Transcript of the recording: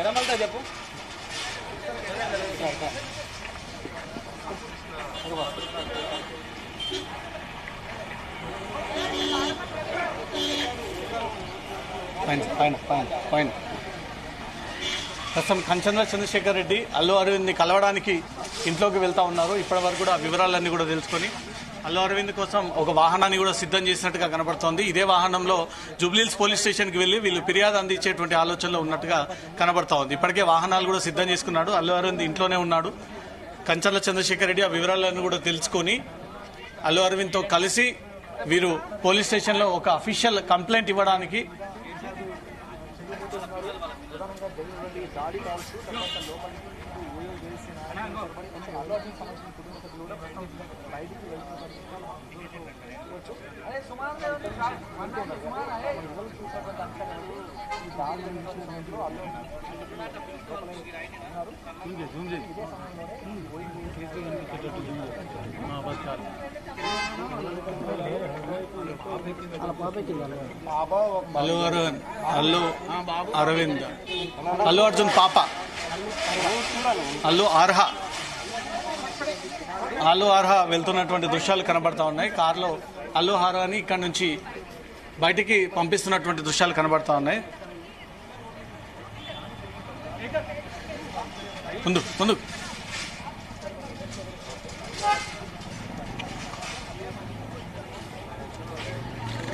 ఎరమల్తా చెప్పు. పైన ప్రస్తుతం కంచర్ల చంద్రశేఖర్ రెడ్డి అల్లు అరవింద్ని కలవడానికి ఇంట్లోకి వెళ్తా ఉన్నారు. ఇప్పటి వరకు కూడా వివరాలన్నీ కూడా తెలుసుకొని అల్లు అరవింద్ కోసం ఒక వాహనాన్ని కూడా సిద్ధం చేసినట్టుగా కనబడుతోంది. ఇదే వాహనంలో జూబ్లీహిల్స్ పోలీస్ స్టేషన్కి వెళ్లి వీళ్ళు ఫిర్యాదు అందించేటువంటి ఆలోచనలో ఉన్నట్టుగా కనబడతా ఉంది. ఇప్పటికే వాహనాలు కూడా సిద్ధం చేసుకున్నాడు. అల్లు అరవింద్ ఇంట్లోనే ఉన్నాడు. కంచర్ల చంద్రశేఖర్ రెడ్డి ఆ వివరాలన్నీ కూడా తెలుసుకొని అల్లు అరవింద్తో కలిసి వీరు పోలీస్ స్టేషన్లో ఒక అఫీషియల్ కంప్లైంట్ ఇవ్వడానికి అల్లు అర్జున్ పాప అల్లు ఆర్హా వెళ్తున్నటువంటి దృశ్యాలు కనబడతా ఉన్నాయి. కారులో అల్లు ఆర్హాని ఇక్కడ నుంచి బయటికి పంపిస్తున్నటువంటి దృశ్యాలు కనబడతా ఉన్నాయి. ముందు